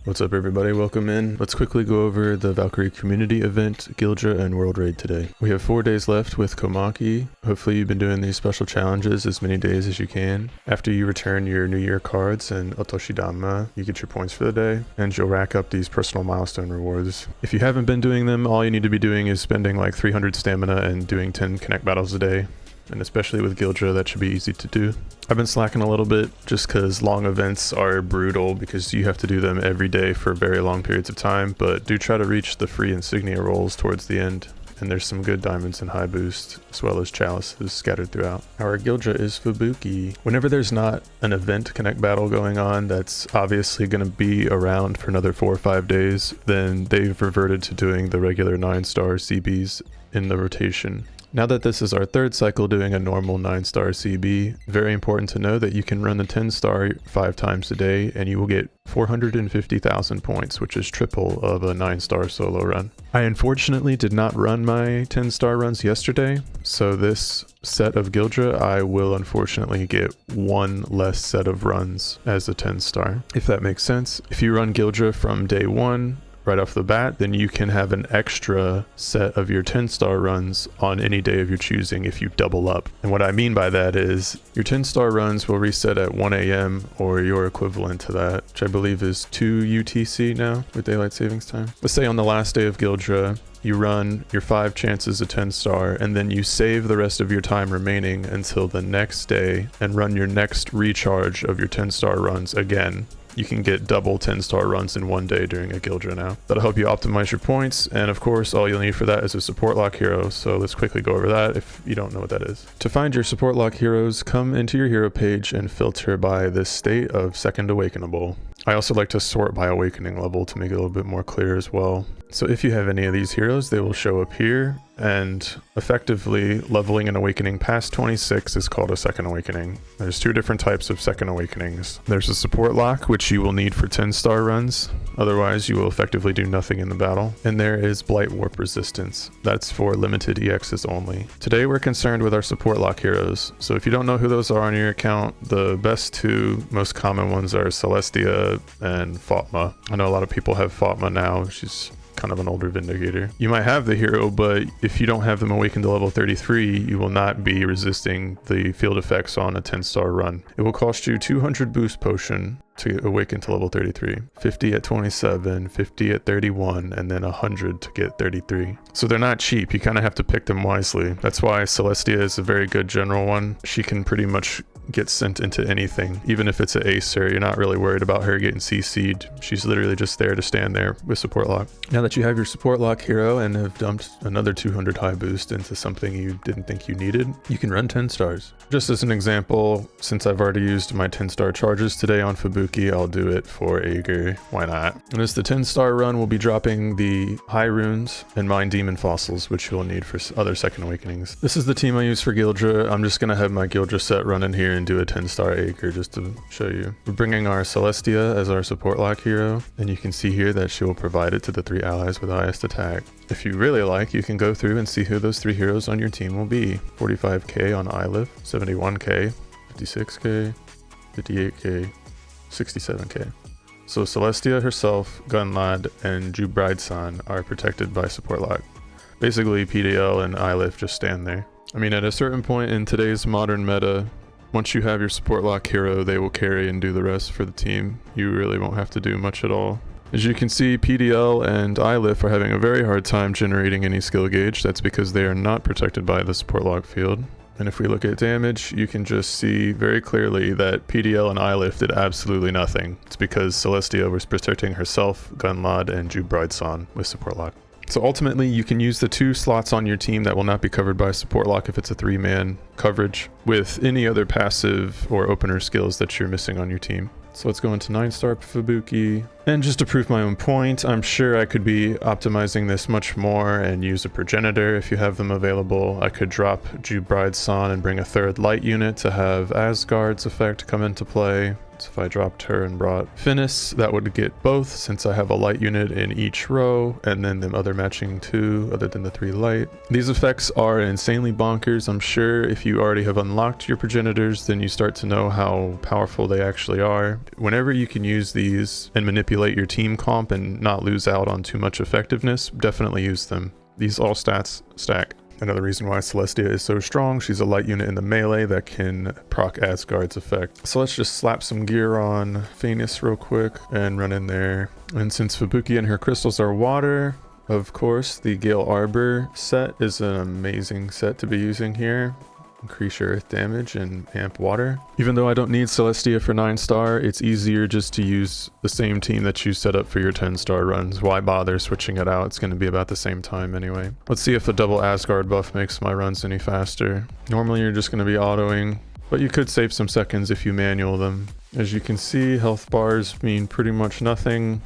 What's up everybody, welcome in. Let's quickly go over the Valkyrie community event, Gildra, and World Raid today. We have 4 days left with Komaki. Hopefully you've been doing these special challenges as many days as you can. After you return your New Year cards and Otoshidama, you get your points for the day, and you'll rack up these personal milestone rewards. If you haven't been doing them, all you need to be doing is spending like 300 stamina and doing 10 connect battles a day. And especially with Gildra, that should be easy to do. I've been slacking a little bit just because long events are brutal because you have to do them every day for very long periods of time, but do try to reach the free insignia rolls towards the end. And there's some good diamonds and high boost, as well as chalices scattered throughout. Our Gildra is Fubuki. Whenever there's not an event connect battle going on that's obviously going to be around for another 4 or 5 days, then they've reverted to doing the regular 9-star CBs in the rotation. Now that this is our 3rd cycle doing a normal 9-star CB, very important to know that you can run the 10-star 5 times a day and you will get 450,000 points, which is triple of a 9-star solo run. I unfortunately did not run my 10-star runs yesterday, so this set of Gildra I will unfortunately get 1 less set of runs as a 10-star, if that makes sense. If you run Gildra from day 1, right off the bat, then you can have an extra set of your 10-star runs on any day of your choosing if you double up. And what I mean by that is your 10-star runs will reset at 1 a.m. or your equivalent to that, which I believe is 2 UTC now with daylight savings time. Let's say on the last day of Gildra, you run your 5 chances of 10-star and then you save the rest of your time remaining until the next day and run your next recharge of your 10-star runs again. You can get double 10-star runs in 1 day during a Gildra now. That'll help you optimize your points, and of course all you'll need for that is a support lock hero, so let's quickly go over that if you don't know what that is. To find your support lock heroes, come into your hero page and filter by the state of second awakenable. I also like to sort by awakening level to make it a little bit more clear as well. So if you have any of these heroes, they will show up here, and effectively leveling an awakening past 26 is called a second awakening. There's 2 different types of second awakenings. There's a support lock, which you will need for 10-star runs, otherwise you will effectively do nothing in the battle. And there is Blight Warp Resistance. That's for limited EXs only. Today we're concerned with our support lock heroes, so if you don't know who those are on your account, the best 2 most common ones are Celestia and Fatma. I know a lot of people have Fatma now. She's kind of an older Vindicator. You might have the hero, but if you don't have them awakened to level 33, you will not be resisting the field effects on a 10-star run. It will cost you 200 boost potion to awaken to level 33, 50 at 27, 50 at 31, and then 100 to get 33. So they're not cheap. You kind of have to pick them wisely. That's why Celestia is a very good general one. She can pretty much get sent into anything, even if it's an Acer. You're not really worried about her getting CC'd. She's literally just there to stand there with support lock. Now that you have your support lock hero and have dumped another 200 high boost into something you didn't think you needed, you can run 10 stars. Just as an example, since I've already used my 10-star charges today on Fubuki, I'll do it for Aegir. Why not? And as the 10-star run, will be dropping the high runes and mine demon fossils, which you'll need for other second awakenings. This is the team I use for Gildra. I'm just gonna have my Gildra set run in here and do a 10-star Aegir just to show you. We're bringing our Celestia as our support lock hero, and you can see here that she will provide it to the 3 allies with highest attack. If you really like, you can go through and see who those 3 heroes on your team will be. 45k on Ilith, 71k, 56k, 58k, 67k. So Celestia herself, Gunlad, and Jubride-san are protected by support lock. Basically PDL and Ilith just stand there. I mean, at a certain point in today's modern meta, once you have your support lock hero, they will carry and do the rest for the team. You really won't have to do much at all. As you can see, PDL and Ilith are having a very hard time generating any skill gauge. That's because they are not protected by the support lock field. And if we look at damage, you can just see very clearly that PDL and Ilith did absolutely nothing. It's because Celestia was protecting herself, Gunlad, and Jubride-san with support lock. So ultimately, you can use the 2 slots on your team that will not be covered by support lock if it's a 3-man coverage with any other passive or opener skills that you're missing on your team. So let's go into 9-star Fubuki. And just to prove my own point, I'm sure I could be optimizing this much more and use a progenitor if you have them available. I could drop Jubride-san and bring a 3rd light unit to have Asgard's effect come into play. So if I dropped her and brought Finis, that would get both since I have a light unit in each row and then them other matching 2 other than the 3 light. These effects are insanely bonkers. I'm sure if you already have unlocked your progenitors, then you start to know how powerful they actually are. Whenever you can use these and manipulate your team comp and not lose out on too much effectiveness, definitely use them. These all stats stack. Another reason why Celestia is so strong, she's a light unit in the melee that can proc Asgard's effect. So let's just slap some gear on Phoenix real quick and run in there. And since Fubuki and her crystals are water, of course, the Gale Arbor set is an amazing set to be using here. Increase your earth damage and amp water. Even though I don't need Celestia for 9-star, it's easier just to use the same team that you set up for your 10-star runs. Why bother switching it out? It's going to be about the same time anyway. Let's see if a double Asgard buff makes my runs any faster. Normally you're just going to be autoing, but you could save some seconds if you manual them. As you can see, health bars mean pretty much nothing.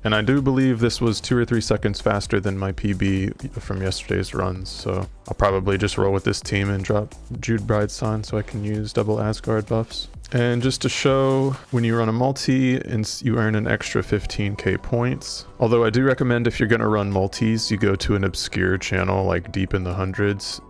And I do believe this was 2 or 3 seconds faster than my PB from yesterday's runs, so I'll probably just roll with this team and drop Jude Brideson so I can use double Asgard buffs. And just to show, when you run a multi, you earn an extra 15k points. Although I do recommend if you're going to run multis, you go to an obscure channel like deep in the hundreds.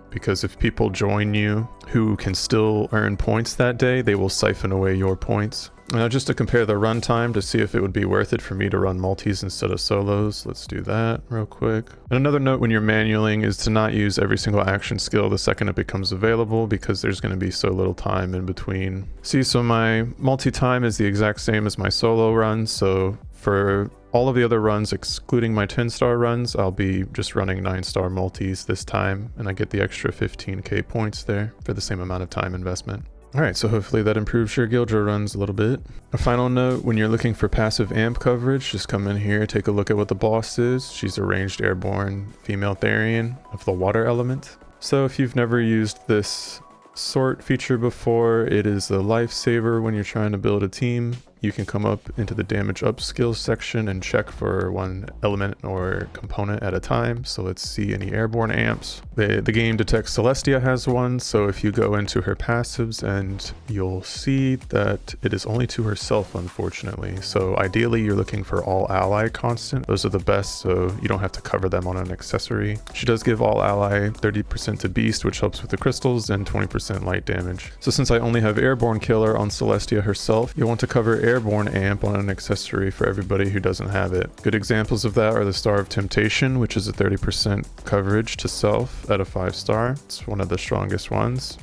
Because if people join you who can still earn points that day, they will siphon away your points. Now just to compare the runtime to see if it would be worth it for me to run multis instead of solos, let's do that real quick. And another note when you're manualing is to not use every single action skill the second it becomes available, because there's going to be so little time in between. See, so my multi-time is the exact same as my solo runs, so for all of the other runs, excluding my 10-star runs, I'll be just running 9-star multis this time, and I get the extra 15k points there for the same amount of time investment. Alright, so hopefully that improves your Gildra runs a little bit. A final note, when you're looking for passive amp coverage, just come in here, take a look at what the boss is. She's a ranged airborne female Therian of the water element. So if you've never used this sort feature before, it is a lifesaver when you're trying to build a team. You can come up into the damage up skills section and check for one element or component at a time. So let's see any airborne amps. The game detects Celestia has one, so if you go into her passives, and you'll see that it is only to herself, unfortunately. So ideally you're looking for all ally constant. Those are the best, so you don't have to cover them on an accessory. She does give all ally 30% to beast, which helps with the crystals, and 20% light damage. So since I only have airborne killer on Celestia herself, you'll want to cover airborne amp on an accessory for everybody who doesn't have it. Good examples of that are the Star of Temptation, which is a 30% coverage to self at a 5-star. It's one of the strongest ones.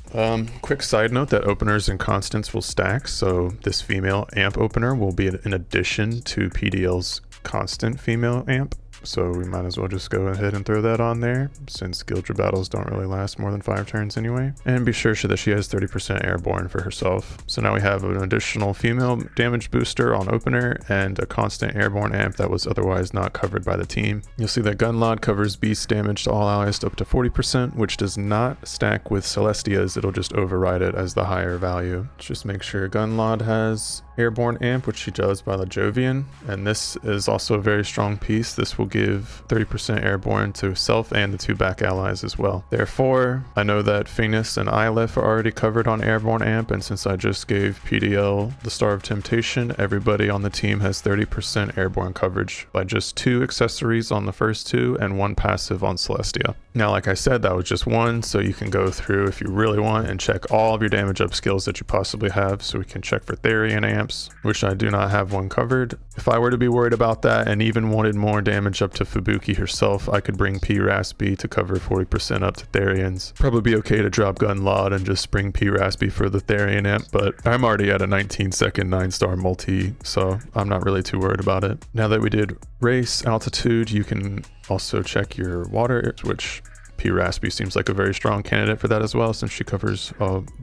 Quick side note that openers and constants will stack, so this female amp opener will be an addition to PDL's constant female amp. So we might as well just go ahead and throw that on there, since Gildra battles don't really last more than 5 turns anyway. And be sure that she has 30% airborne for herself. So now we have an additional female damage booster on opener and a constant airborne amp that was otherwise not covered by the team. You'll see that Gunlod covers beast damage to all allies up to 40%, which does not stack with Celestia's. It'll just override it as the higher value. Just make sure Gunlod has airborne amp, which she does by the Jovian, and this is also a very strong piece. This will give 30% airborne to self and the 2 back allies as well. Therefore, I know that Phoenix and Ilef are already covered on airborne amp, and since I just gave PDL the Star of Temptation, everybody on the team has 30% airborne coverage by just 2 accessories on the first 2 and 1 passive on Celestia. Now, like I said, that was just 1, so you can go through if you really want and check all of your damage up skills that you possibly have. So we can check for Therian amps, which I do not have one covered. If I were to be worried about that and even wanted more damage up to Fubuki herself, I could bring P-Raspy to cover 40% up to Therians. Probably be okay to drop Gunlod and just bring P-Raspy for the Therian amp, but I'm already at a 19-second 9-star multi, so I'm not really too worried about it. Now that we did race, altitude, you can also check your water, which P-Raspy seems like a very strong candidate for that as well, since she covers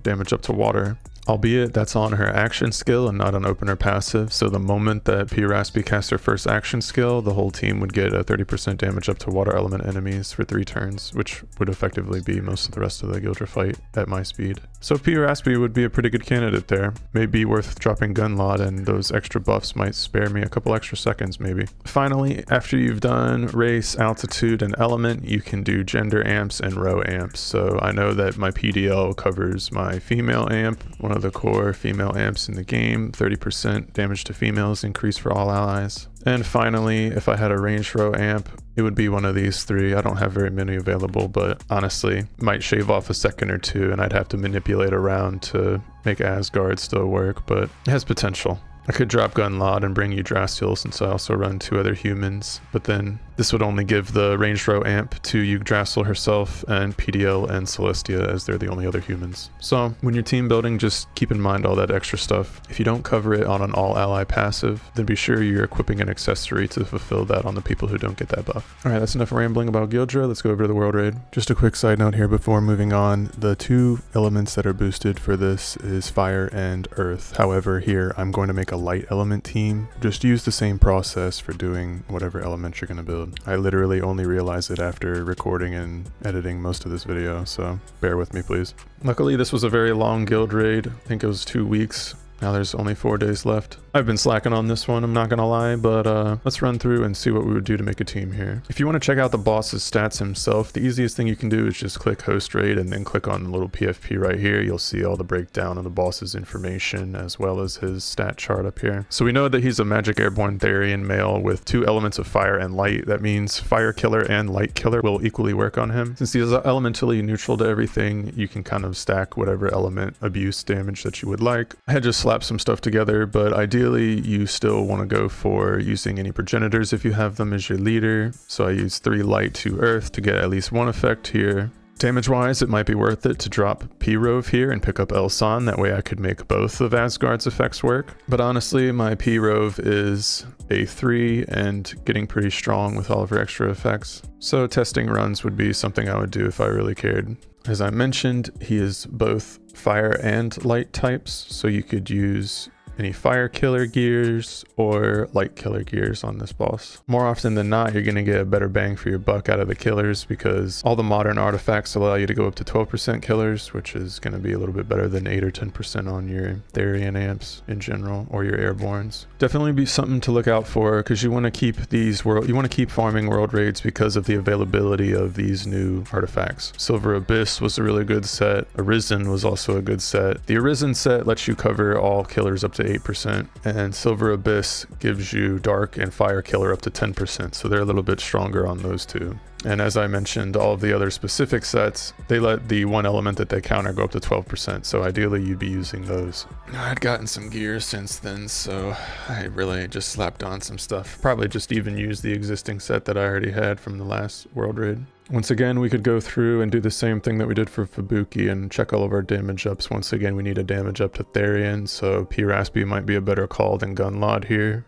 damage up to water. Albeit that's on her action skill and not an opener passive, so the moment that P-Raspy casts her first action skill, the whole team would get a 30% damage up to water element enemies for 3 turns, which would effectively be most of the rest of the Gildra fight at my speed. So P-Raspy would be a pretty good candidate there. Maybe worth dropping Gunlod, and those extra buffs might spare me a couple extra seconds maybe. Finally, after you've done race, altitude, and element, you can do gender amps and row amps. So I know that my PDL covers my female amp, one of of the core female amps in the game. 30% damage to females increase for all allies. And finally, if I had a range row amp, it would be one of these three. I don't have very many available, but honestly, might shave off a second or two and I'd have to manipulate around to make Asgard still work, but it has potential. I could drop Gunlod and bring Yggdrasil since I also run 2 other humans, but then this would only give the ranged row amp to Yggdrasil herself and PDL and Celestia as they're the only other humans. So when you're team building, just keep in mind all that extra stuff. If you don't cover it on an all ally passive, then be sure you're equipping an accessory to fulfill that on the people who don't get that buff. Alright, that's enough rambling about Gildra. Let's go over to the world raid. Just a quick side note here before moving on. The 2 elements that are boosted for this is fire and earth. However, here I'm going to make a light element team. Just use the same process for doing whatever element you're going to build. I literally only realized it after recording and editing most of this video, so bear with me please. Luckily this was a very long guild raid. I think it was 2 weeks. Now there's only 4 days left. I've been slacking on this one, I'm not gonna lie, but let's run through and see what we would do to make a team here. If you want to check out the boss's stats himself, the easiest thing you can do is just click host raid and then click on the little PFP right here. You'll see all the breakdown of the boss's information as well as his stat chart up here. So we know that he's a magic airborne Therian male with 2 elements of fire and light. That means fire killer and light killer will equally work on him. Since he is elementally neutral to everything, you can kind of stack whatever element abuse damage that you would like. I had just slapped some stuff together, but ideally you still want to go for using any progenitors if you have them as your leader. So I used 3 light, 2 earth to get at least 1 effect here. Damage wise, it might be worth it to drop P-Rove here and pick up Elsan. That way I could make both of Asgard's effects work. But honestly, my P-Rove is a 3 and getting pretty strong with all of her extra effects. So testing runs would be something I would do if I really cared. As I mentioned, he is both fire and light types, so you could use any fire killer gears or light killer gears on this boss. More often than not, you're going to get a better bang for your buck out of the killers because all the modern artifacts allow you to go up to 12% killers, which is going to be a little bit better than 8 or 10% on your Therian amps in general or your airborns. Definitely be something to look out for because you want to keep farming world raids because of the availability of these new artifacts. Silver Abyss was a really good set. Arisen was also a good set. The Arisen set lets you cover all killers up to 8%, and Silver Abyss gives you Dark and Fire Killer up to 10%, so they're a little bit stronger on those two. And as I mentioned, all of the other specific sets, they let the 1 element that they counter go up to 12%, so ideally you'd be using those. I'd gotten some gear since then, so I really just slapped on some stuff. Probably just even used the existing set that I already had from the last world raid. Once again, we could go through and do the same thing that we did for Fubuki and check all of our damage ups. Once again, we need a damage up to Therian, so P-Raspy might be a better call than Gunlod here.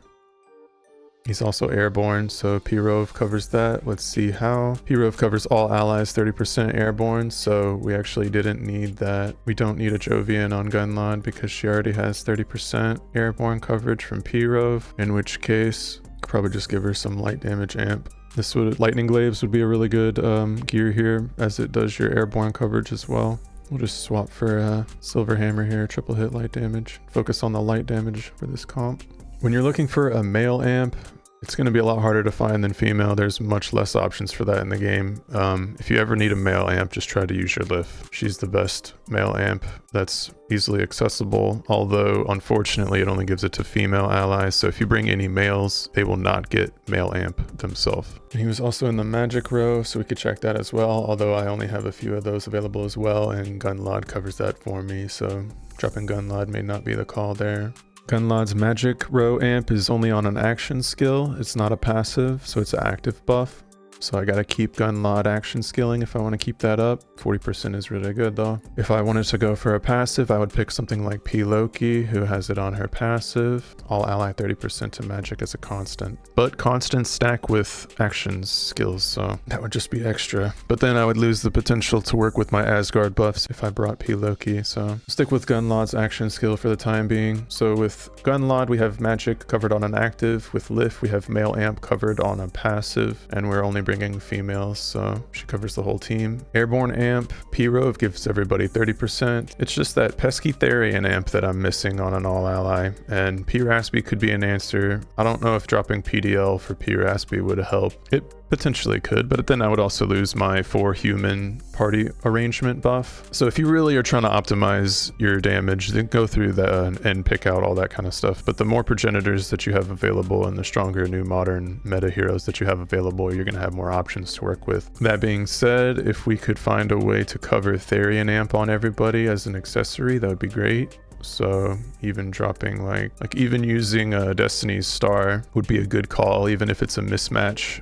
He's also airborne, so P-Rove covers that. Let's see how. P-Rove covers all allies 30% airborne, so we actually didn't need that. We don't need a Jovian on Gunlod because she already has 30% airborne coverage from P-Rove, in which case, could probably just give her some light damage amp. Lightning Glaives would be a really good gear here, as it does your airborne coverage as well. We'll just swap for Silver Hammer here, triple hit light damage. Focus on the light damage for this comp. When you're looking for a male amp, it's going to be a lot harder to find than female. There's much less options for that in the game. If you ever need a male amp, just try to use your Lif. She's the best male amp that's easily accessible, although unfortunately it only gives it to female allies. So if you bring any males, they will not get male amp themselves. And he was also in the magic row, so we could check that as well, although I only have a few of those available as well, and Gunlod covers that for me, so dropping Gunlod may not be the call there. Gunlod's magic row amp is only on an action skill. It's not a passive, so it's an active buff. So I gotta keep Gunlod action skilling if I want to keep that up. 40% is really good though. If I wanted to go for a passive, I would pick something like P. Loki, who has it on her passive. All ally 30% to magic as a constant. But constants stack with actions skills, so that would just be extra. But then I would lose the potential to work with my Asgard buffs if I brought P. Loki, so stick with Gunlod's action skill for the time being. So with Gunlod, we have magic covered on an active. With Lif, we have male amp covered on a passive, and we're only bringing females, so she covers the whole team. Airborne amp, P-Rove gives everybody 30%. It's just that pesky Therian amp that I'm missing on an all ally, and P-Raspy could be an answer. I don't know if dropping PDL for P-Raspy would help. It Potentially could, but then I would also lose my 4 human party arrangement buff. So if you really are trying to optimize your damage, then go through that and pick out all that kind of stuff. But the more progenitors that you have available and the stronger new modern meta heroes that you have available, you're going to have more options to work with. That being said, if we could find a way to cover Therian Amp on everybody as an accessory, that would be great. So even dropping like even using a Destiny's Star would be a good call, even if it's a mismatch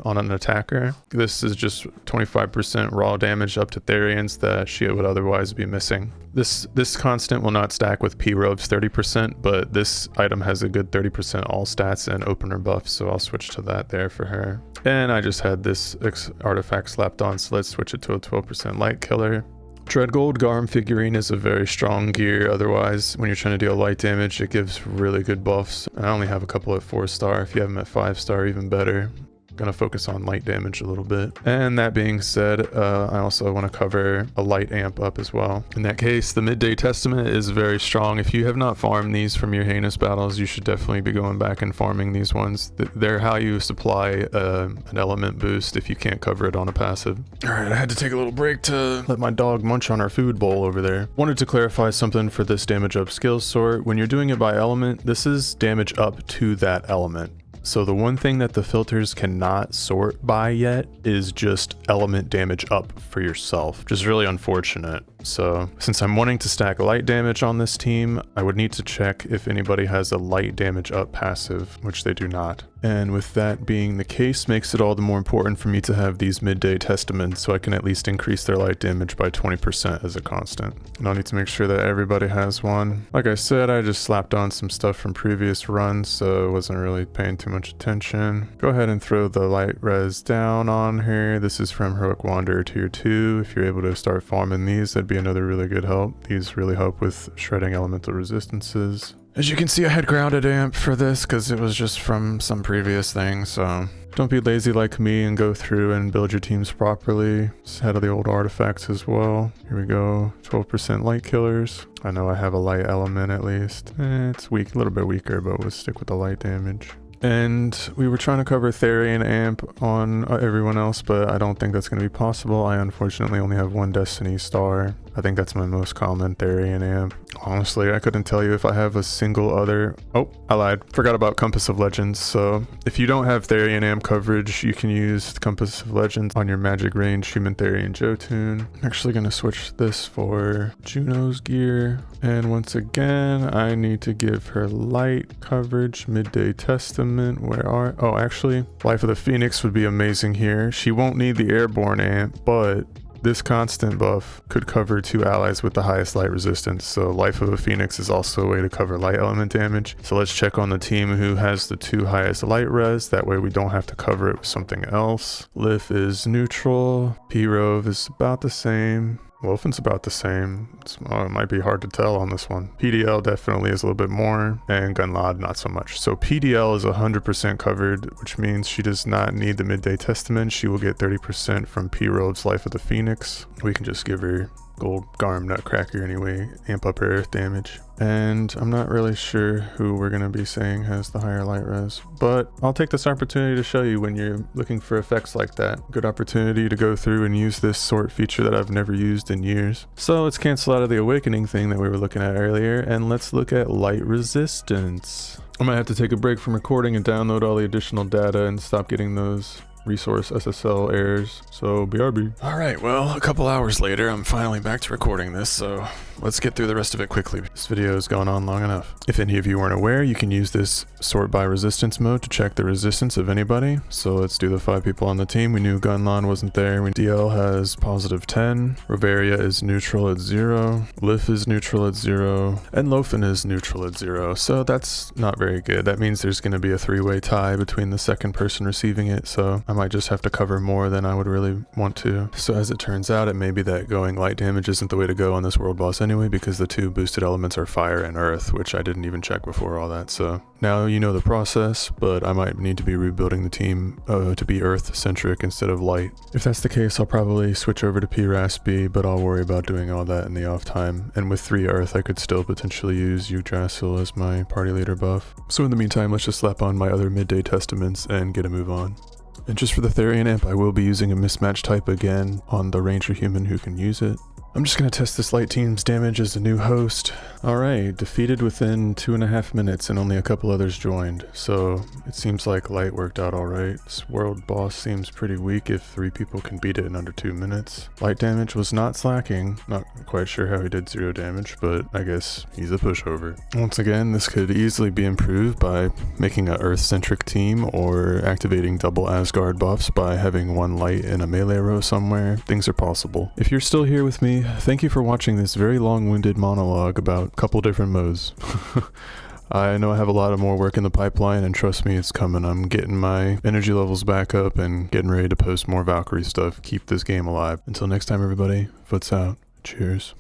on an attacker. This is just 25% raw damage up to Therians that she would otherwise be missing. This constant will not stack with P-Rove's 30%, but this item has a good 30% all stats and opener buff, so I'll switch to that there for her. And I just had this artifact slapped on, so let's switch it to a 12% light killer. Dreadgold Garm figurine is a very strong gear. Otherwise, when you're trying to deal light damage, it gives really good buffs. I only have a couple at 4-star. If you have them at 5-star, even better. Gonna focus on light damage a little bit. And that being said, I also want to cover a light amp up as well. In that case, the Midday Testament is very strong. If you have not farmed these from your heinous battles, you should definitely be going back and farming these ones. They're how you supply an element boost if you can't cover it on a passive. All right, I had to take a little break to let my dog munch on our food bowl over there. Wanted to clarify something for this damage up skill sort. When you're doing it by element, this is damage up to that element. So the one thing that the filters cannot sort by yet is just element damage up for yourself, which is really unfortunate. So since I'm wanting to stack light damage on this team, I would need to check if anybody has a light damage up passive, which they do not. And with that being the case, makes it all the more important for me to have these Midday Testaments so I can at least increase their light damage by 20% as a constant. And I'll need to make sure that everybody has one. Like I said, I just slapped on some stuff from previous runs, so I wasn't really paying too much attention. Go ahead and throw the light res down on her. This is from Heroic Wanderer Tier 2. If you're able to start farming these, that'd be another really good help. These really help with shredding elemental resistances. As you can see, I had grounded amp for this because it was just from some previous thing, so don't be lazy like me and go through and build your teams properly. Just head of the old artifacts as well. Here we go, 12% light killers. I know I have a light element at least. It's weak, a little bit weaker, but we'll stick with the light damage. And we were trying to cover Therian Amp on everyone else, but I don't think that's going to be possible. I unfortunately only have one Destiny Star. I think that's my most common Therian Amp. Honestly, I couldn't tell you if I have a single other... Oh, I lied. Forgot about Compass of Legends. So if you don't have Therian Amp coverage, you can use Compass of Legends on your magic range Human Therian Jotun. I'm actually going to switch this for Juno's gear. And once again, I need to give her light coverage, Midday Testament. Where are... Oh, actually, Life of the Phoenix would be amazing here. She won't need the Airborne Amp, but... this constant buff could cover 2 allies with the highest light resistance, so Life of a Phoenix is also a way to cover light element damage. So let's check on the team who has the 2 highest light res, that way we don't have to cover it with something else. Lif is neutral, P-Rove is about the same, Wolfen's about the same. It might be hard to tell on this one. PDL definitely is a little bit more, and Gunlad not so much. So PDL is 100% covered, which means she does not need the Midday Testament. She will get 30% from P-Road's Life of the Phoenix. We can just give her Gold Garm Nutcracker anyway, amp up her earth damage. And I'm not really sure who we're going to be saying has the higher light res, but I'll take this opportunity to show you when you're looking for effects like that. Good opportunity to go through and use this sort feature that I've never used in years. So let's cancel out of the awakening thing that we were looking at earlier, and let's look at light resistance. I might have to take a break from recording and download all the additional data and stop getting those resource SSL errors, so BRB. Alright, well, a couple hours later, I'm finally back to recording this, so let's get through the rest of it quickly. This video has gone on long enough. If any of you weren't aware, you can use this sort by resistance mode to check the resistance of anybody. So let's do the 5 people on the team. We knew Gunlon wasn't there. DL has positive 10. Roveria is neutral at 0. Lif is neutral at 0. And Lofen is neutral at 0. So that's not very good. That means there's going to be a 3-way tie between the second person receiving it, so I might just have to cover more than I would really want to. So as it turns out, it may be that going light damage isn't the way to go on this world boss anyway, because the 2 boosted elements are fire and earth, which I didn't even check before all that. So now you know the process, but I might need to be rebuilding the team to be earth centric instead of light. If that's the case, I'll probably switch over to PRASB, but I'll worry about doing all that in the off time. And with 3 earth, I could still potentially use Yggdrasil as my party leader buff. So in the meantime, let's just slap on my other Midday Testaments and get a move on. And just for the Therian Imp, I will be using a mismatch type again on the Ranger human who can use it. I'm just going to test this light team's damage as a new host. Alright, defeated within 2.5 minutes and only a couple others joined, so it seems like light worked out alright. This world boss seems pretty weak if 3 people can beat it in under 2 minutes. Light damage was not slacking, not quite sure how he did 0 damage, but I guess he's a pushover. Once again, this could easily be improved by making an Earth-centric team or activating double Asgard buffs by having 1 light in a melee row somewhere. Things are possible. If you're still here with me, thank you for watching this very long-winded monologue about a couple different modes. I know I have a lot of more work in the pipeline, and trust me, it's coming. I'm getting my energy levels back up and getting ready to post more Valkyrie stuff. Keep this game alive. Until next time, everybody, Foots out. Cheers.